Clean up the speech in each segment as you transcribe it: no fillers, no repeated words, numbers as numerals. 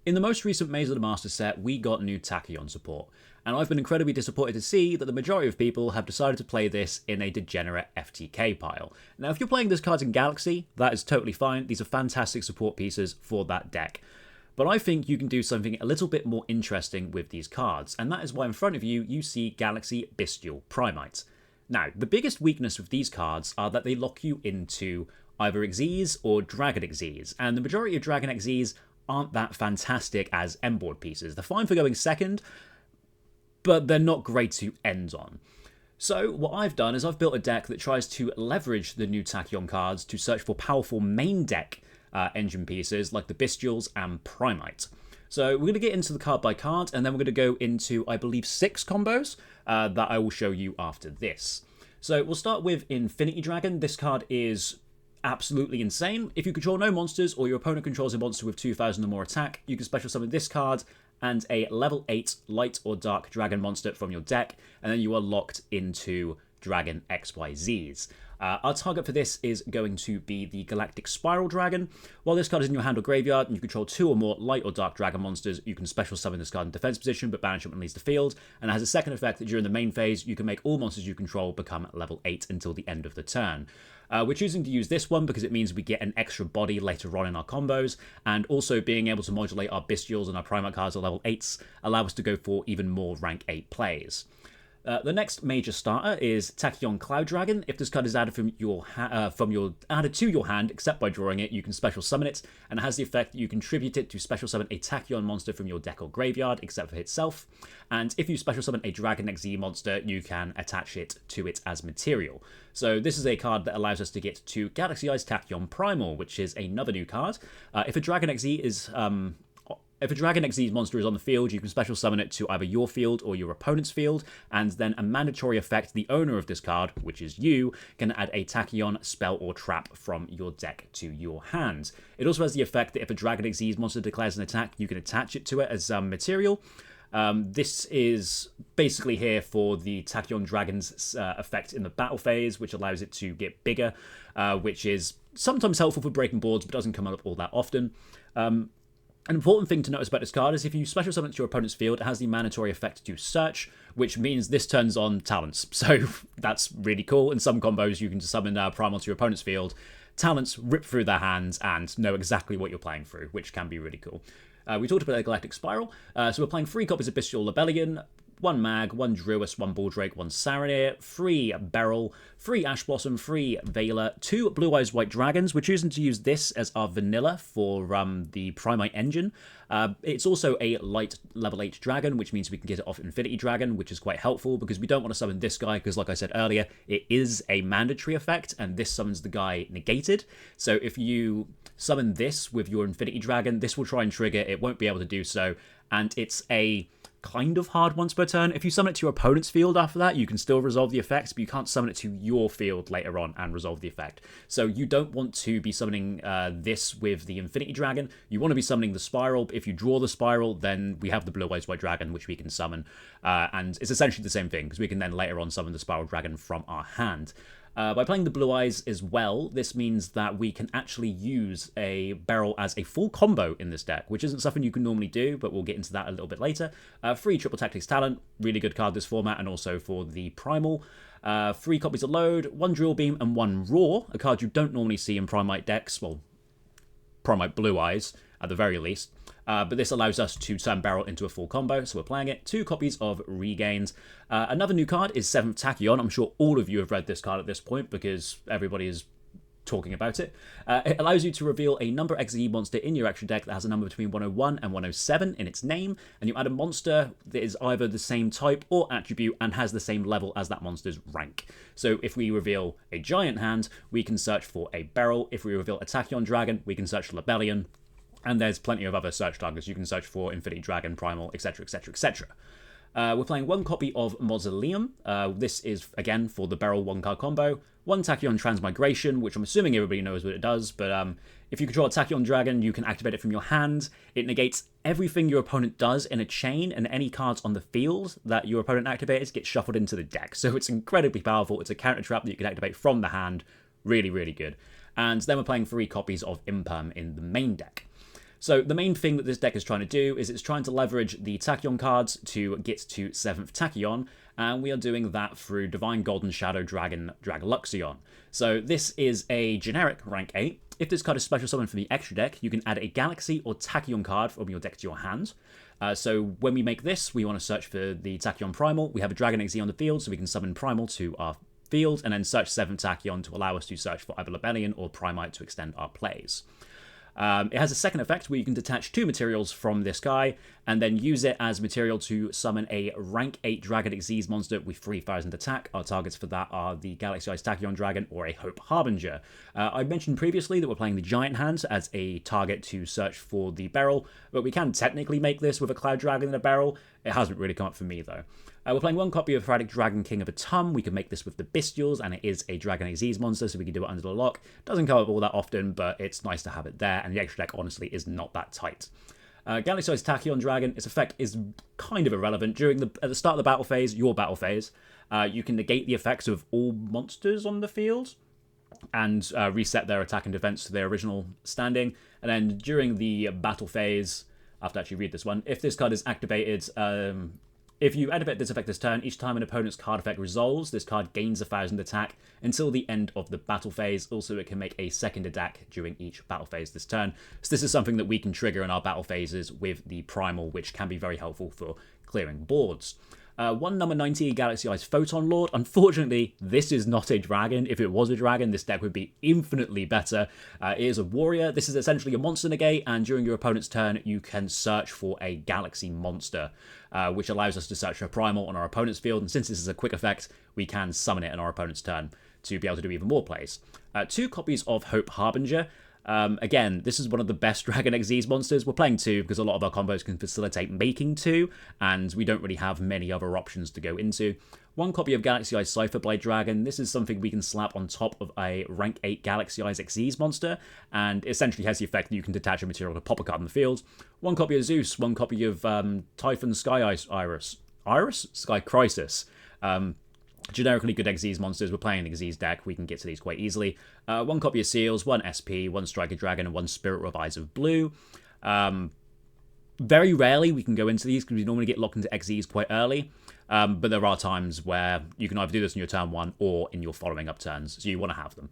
In the most recent Maze of the Master set, we got new Tachyon support, and I've been incredibly disappointed to see that the majority of people have decided to play this in a degenerate FTK pile. Now, if you're playing this card in Galaxy, that is totally fine. These are fantastic support pieces for that deck. But I think you can do something a little bit more interesting with these cards, and that is why in front of you, you see Galaxy Bystial Primite. Now, the biggest weakness with these cards are that they lock you into either Xyz or Dragon Xyz, and the majority of Dragon Xyz aren't that fantastic as endboard pieces. They're fine for going second, but they're not great to end on. So what I've done is I've built a deck that tries to leverage the new Tachyon cards to search for powerful main deck engine pieces like the Bystials and Primite. So we're going to get into the card by card, and then we're going to go into, I believe, 6 combos that I will show you after this. So we'll start with Infinity Dragon. This card is absolutely insane. If you control no monsters or your opponent controls a monster with 2,000 or more attack, you can special summon this card and a level 8 light or dark dragon monster from your deck, and then you are locked into Dragon XYZs. Our target for this is going to be the Galactic Spiral Dragon. While this card is in your hand or graveyard and you control 2 or more light or dark dragon monsters, you can special summon this card in defense position but banish it when it leaves the field, and it has a second effect that during the main phase you can make all monsters you control become level 8 until the end of the turn. We're choosing to use this one because it means we get an extra body later on in our combos, and also being able to modulate our Bystials and our Primate cards at level 8s allow us to go for even more rank 8 plays. The next major starter is Tachyon Cloud Dragon. If this card is added added to your hand, except by drawing it, you can special summon it, and it has the effect that you contribute it to special summon a Tachyon monster from your deck or graveyard, except for itself. And if you special summon a Dragon XZ monster, you can attach it to it as material. So this is a card that allows us to get to Galaxy Eyes Tachyon Primal, which is another new card. If a Dragon XZ monster is on the field, you can special summon it to either your field or your opponent's field, and then a mandatory effect, the owner of this card, which is you, can add a Tachyon spell or trap from your deck to your hand. It also has the effect that if a Dragon XZ monster declares an attack, you can attach it to it as material. This is basically here for the Tachyon Dragon's effect in the battle phase, which allows it to get bigger, which is sometimes helpful for breaking boards, but doesn't come up all that often. An important thing to notice about this card is if you special summon it to your opponent's field, it has the mandatory effect to search, which means this turns on talents. So that's really cool. In some combos, you can just summon Primal to your opponent's field, talents rip through their hands, and know exactly what you're playing through, which can be really cool. We talked about the Galactic Spiral, so we're playing 3 copies of Bystial Lebellion, 1 Mag, 1 Druis, 1 Balldrake, 1 Saranir, 3 Beryl, 3 Ash Blossom, 3 Veiler, 2 Blue Eyes White Dragons. We're choosing to use this as our vanilla for the Primite engine. It's also a light level 8 dragon, which means we can get it off Infinity Dragon, which is quite helpful because we don't want to summon this guy because, like I said earlier, it is a mandatory effect, and this summons the guy negated. So if you summon this with your Infinity Dragon, this will try and trigger, it won't be able to do so, and it's a kind of hard once per turn. If you summon it to your opponent's field after that, you can still resolve the effects, but you can't summon it to your field later on and resolve the effect. So you don't want to be summoning this with the Infinity Dragon. You want to be summoning the Spiral, but if you draw the Spiral, then we have the Blue Eyes White Dragon, which we can summon. And it's essentially the same thing, because we can then later on summon the Spiral Dragon from our hand. By playing the Blue Eyes as well, this means that we can actually use a Beryl as a full combo in this deck, which isn't something you can normally do, but we'll get into that a little bit later. 3 Triple Tactics Talent, really good card this format, and also for the Primal. 3 copies of Load, 1 Drill Beam, and 1 Roar, a card you don't normally see in Primite decks, well, Primite Blue Eyes, at the very least. But this allows us to turn Beryl into a full combo, so we're playing it. 2 copies of Regains. Another new card is 7th Tachyon. I'm sure all of you have read this card at this point because everybody is talking about it. It allows you to reveal a number XE monster in your extra deck that has a number between 101 and 107 in its name, and you add a monster that is either the same type or attribute and has the same level as that monster's rank. So if we reveal a Giant Hand, we can search for a Beryl. If we reveal a Tachyon Dragon, we can search for Lebellion. And there's plenty of other search targets. You can search for Infinity Dragon, Primal, etc, etc, etc. We're playing 1 copy of Mausoleum. This is, again, for the Beryl 1-card combo. 1 Tachyon Transmigration, which I'm assuming everybody knows what it does, but if you control a Tachyon Dragon, you can activate it from your hand. It negates everything your opponent does in a chain, and any cards on the field that your opponent activates get shuffled into the deck. So it's incredibly powerful. It's a counter trap that you can activate from the hand. Really, really good. And then we're playing 3 copies of Imperm in the main deck. So the main thing that this deck is trying to do is it's trying to leverage the Tachyon cards to get to 7th Tachyon, and we are doing that through Divine Golden Shadow Dragon Dragaluxion. So this is a generic rank 8. If this card is special summoned from the extra deck, you can add a Galaxy or Tachyon card from your deck to your hand. So when we make this, we want to search for the Tachyon Primal. We have a Dragon XZ on the field, so we can summon Primal to our field, and then search 7th Tachyon to allow us to search for either Lebellion or Primite to extend our plays. It has a second effect where you can detach 2 materials from this guy and then use it as material to summon a rank 8 Dragon Xyz monster with 3000 attack. Our targets for that are the Galaxy Tachyon Dragon or a Hope Harbinger. I mentioned previously that we're playing the Giant Hand as a target to search for the Beryl, but we can technically make this with a Cloud Dragon and a Beryl. It hasn't really come up for me though. We're playing 1 copy of Erratic Dragon King of Atum. We can make this with the Bystials, and it is a Dragon Xyz monster, so we can do it under the lock. Doesn't come up all that often, but it's nice to have it there, and the extra deck, honestly, is not that tight. Galaxy Tachyon Dragon, its effect is kind of irrelevant. At the start of the battle phase, your battle phase, you can negate the effects of all monsters on the field, and reset their attack and defense to their original standing. And then during the battle phase, I have to actually read this one, if this card is activated... if you activate this effect this turn, each time an opponent's card effect resolves, this card gains 1000 attack until the end of the battle phase. Also, it can make a second attack during each battle phase this turn. So this is something that we can trigger in our battle phases with the Primal, which can be very helpful for clearing boards. 1 number 90 Galaxy Eyes Photon Lord. Unfortunately, this is not a dragon. If it was a dragon, this deck would be infinitely better. It is a warrior. This is essentially a monster negate, and during your opponent's turn, you can search for a Galaxy monster, which allows us to search for a Primal on our opponent's field. And since this is a quick effect, we can summon it on our opponent's turn to be able to do even more plays. 2 copies of Hope Harbinger. Again, this is one of the best Dragon XZ monsters. We're playing 2 because a lot of our combos can facilitate making 2, and we don't really have many other options to go into. 1 copy of Galaxy Eyes Cypher Blade Dragon. This is something we can slap on top of a rank 8 Galaxy Eyes XZ monster, and essentially has the effect that you can detach a material to pop a card in the field. 1 copy of Zeus, 1 copy of Typhon Sky Iris? Sky Crisis. Generically good Xyz monsters. We're playing an Xyz deck. We can get to these quite easily. 1 copy of Seals, 1 SP, 1 Striker Dragon, and 1 Spirit with Eyes of Blue. Very rarely we can go into these because we normally get locked into Xyz quite early. But there are times where you can either do this in your turn 1 or in your following up turns, so you want to have them.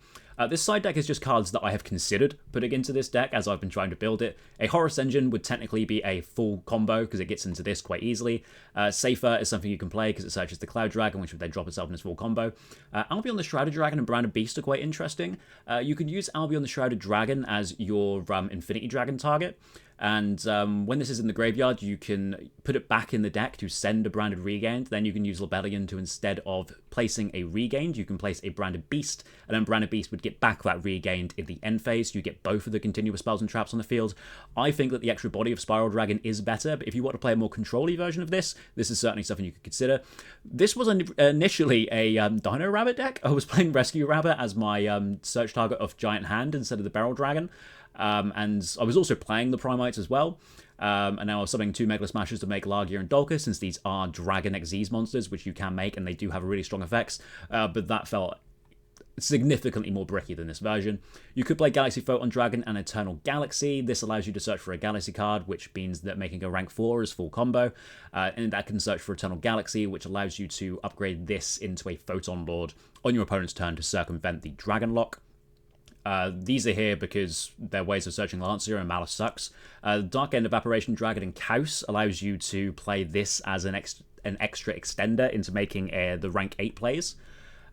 This side deck is just cards that I have considered putting into this deck as I've been trying to build it. A Horus Engine would technically be a full combo because it gets into this quite easily. Safer is something you can play because it searches the Cloud Dragon, which would then drop itself in its full combo. Albion the Shrouded Dragon and Branded Beast are quite interesting. You can use Albion the Shrouded Dragon as your Infinity Dragon target. And when this is in the graveyard, you can put it back in the deck to send a Branded Regained. Then you can use Lebellion to, instead of placing a Regained, you can place a Branded Beast. And then Branded Beast would get back that Regained in the end phase. You get both of the continuous spells and traps on the field. I think that the extra body of Spiral Dragon is better, but if you want to play a more control-y version of this, this is certainly something you could consider. This was initially a Dino Rabbit deck. I was playing Rescue Rabbit as my search target of Giant Hand instead of the Beryl Dragon. And I was also playing the Primites as well. And now I'm summoning 2 Mega Smashers to make Largia and Dolka, since these are Dragon XZ monsters, which you can make, and they do have really strong effects. But that felt significantly more bricky than this version. You could play Galaxy Photon Dragon and Eternal Galaxy. This allows you to search for a Galaxy card, which means that making a rank 4 is full combo. And that can search for Eternal Galaxy, which allows you to upgrade this into a Photon Lord on your opponent's turn to circumvent the Dragon Lock. These are here because they're ways of searching Lancia, and Malice sucks. Dark End Evaporation Dragon and Chaos allows you to play this as an extra extender into making the rank 8 plays.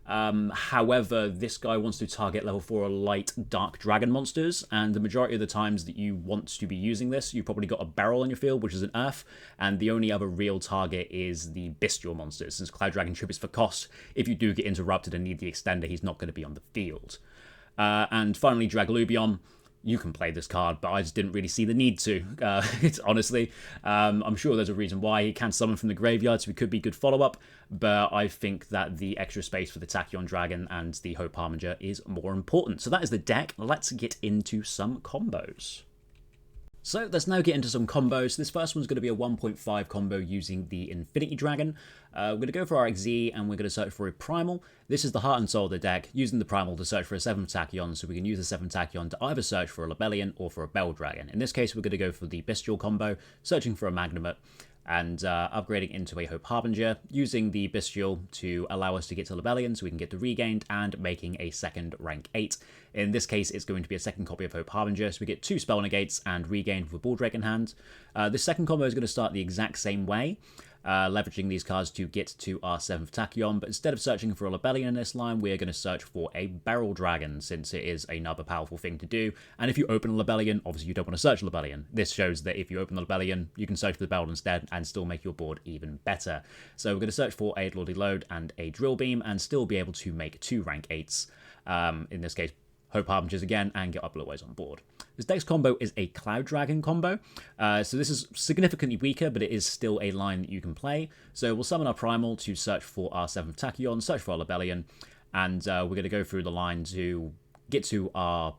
However, this guy wants to target level 4 light Dark Dragon monsters, and the majority of the times that you want to be using this, you've probably got a Beryl on your field, which is an Earth, and the only other real target is the Bystial monsters, since Cloud Dragon tributes for cost. If you do get interrupted and need the extender, he's not going to be on the field. And finally, Draglubion. You can play this card, but I just didn't really see the need to. Honestly, I'm sure there's a reason why. He can summon from the graveyard, so it could be good follow-up, but I think that the extra space for the Tachyon Dragon and the Hope Harbinger is more important. So that is the deck. Let's get into some combos. So let's now get into some combos. This first one's going to be a 1.5 combo using the Infinity Dragon. We're going to go for our XZ and we're going to search for a Primal. This is the heart and soul of the deck, using the Primal to search for a 7th Tachyon, so we can use the 7th Tachyon to either search for a Lebellion or for a Bell Dragon. In this case, we're going to go for the Bystial combo, searching for a Magnamut, and upgrading into a Hope Harbinger, using the Bystial to allow us to get to Lebellion so we can get the Regained, and making a second rank 8. In this case, it's going to be a second copy of Hope Harbinger, so we get 2 Spell Negates and Regained with a Ball-Drake in hand. This second combo is going to start the exact same way, leveraging these cards to get to our 7th Tachyon, but instead of searching for a Lebellion in this line, we're going to search for a Barrel Dragon, since it is another powerful thing to do. And if you open a Lebellion, obviously you don't want to search a Lebellion. This shows that if you open the Lebellion, you can search for the Barrel instead and still make your board even better. So we're going to search for a Lordly Load and a Drill Beam and still be able to make 2 rank 8s, in this case Hope Harbingers again, and get our Blue Eyes on board. This next combo is a Cloud Dragon combo. So this is significantly weaker, but it is still a line that you can play. So we'll summon our Primal to search for our 7th Tachyon, search for our Lebellion, and we're going to go through the line to get to our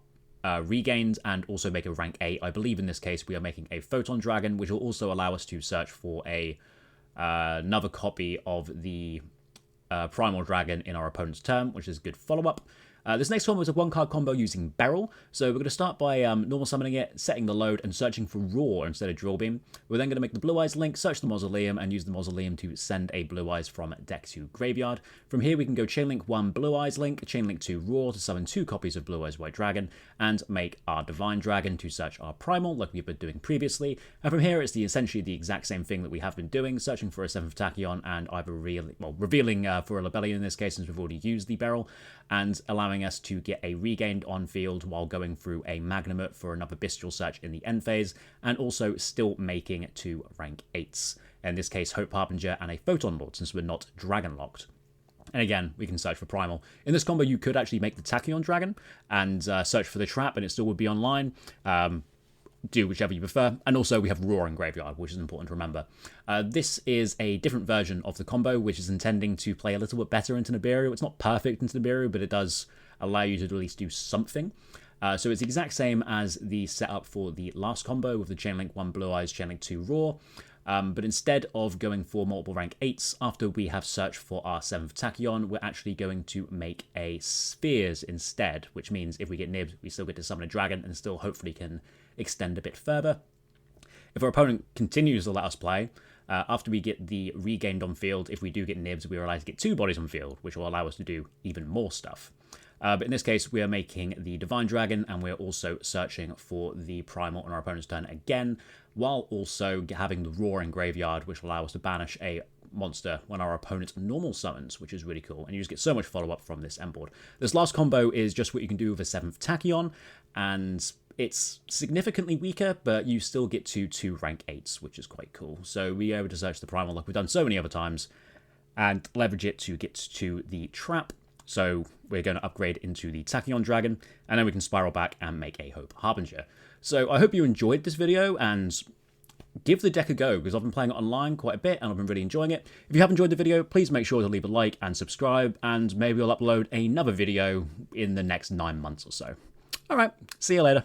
Regained and also make a rank 8. I believe in this case we are making a Photon Dragon, which will also allow us to search for a another copy of the Primal Dragon in our opponent's turn, which is a good follow-up. This next combo is a 1-card combo using Beryl. So we're going to start by normal summoning it, setting the load, and searching for Roar instead of Drill Beam. We're then going to make the Blue Eyes link, search the Mausoleum, and use the Mausoleum to send a Blue Eyes from deck to graveyard. From here we can go Chain Link 1 Blue Eyes link, Chain Link 2 Roar to summon 2 copies of Blue Eyes White Dragon, and make our Divine Dragon to search our Primal like we've been doing previously. And from here it's essentially the exact same thing that we have been doing, searching for a 7th Tachyon and either revealing for a Lebellion in this case, since we've already used the Beryl, and allowing us to get a Regained on field while going through a Magnamut for another Bystial search in the end phase, and also still making 2 rank 8s. In this case, Hope Harbinger and a Photon Lord, since we're not Dragon locked. And again, we can search for Primal. In this combo, you could actually make the Tachyon Dragon and search for the trap, and it still would be online. Do whichever you prefer. And also we have Roar in graveyard, which is important to remember. This is a different version of the combo, which is intending to play a little bit better into Nibiru. It's not perfect into Nibiru, but it does allow you to at least do something. So it's the exact same as the setup for the last combo with the Chain Link 1 Blue Eyes, Chain Link 2 Roar. But instead of going for multiple rank 8s, after we have searched for our 7th Tachyon, we're actually going to make a Spheres instead, which means if we get nibbed, we still get to summon a dragon and still hopefully can extend a bit further. If our opponent continues to let us play, after we get the Regained on field, if we do get nibs, we are allowed to get 2 bodies on field, which will allow us to do even more stuff. But in this case, we are making the Divine Dragon, and we're also searching for the Primal on our opponent's turn again, while also having the Roar in graveyard, which will allow us to banish a monster when our opponent normal summons, which is really cool. And you just get so much follow-up from this end board. This last combo is just what you can do with a 7th Tachyon, and it's significantly weaker, but you still get to 2 rank 8s, which is quite cool. So we're able to search the Primal like we've done so many other times, and leverage it to get to the trap. So we're going to upgrade into the Tachyon Dragon, and then we can spiral back and make a Hope Harbinger. So I hope you enjoyed this video, and give the deck a go, because I've been playing it online quite a bit, and I've been really enjoying it. If you have enjoyed the video, please make sure to leave a like and subscribe, and maybe I'll upload another video in the next 9 months or so. Alright, see you later.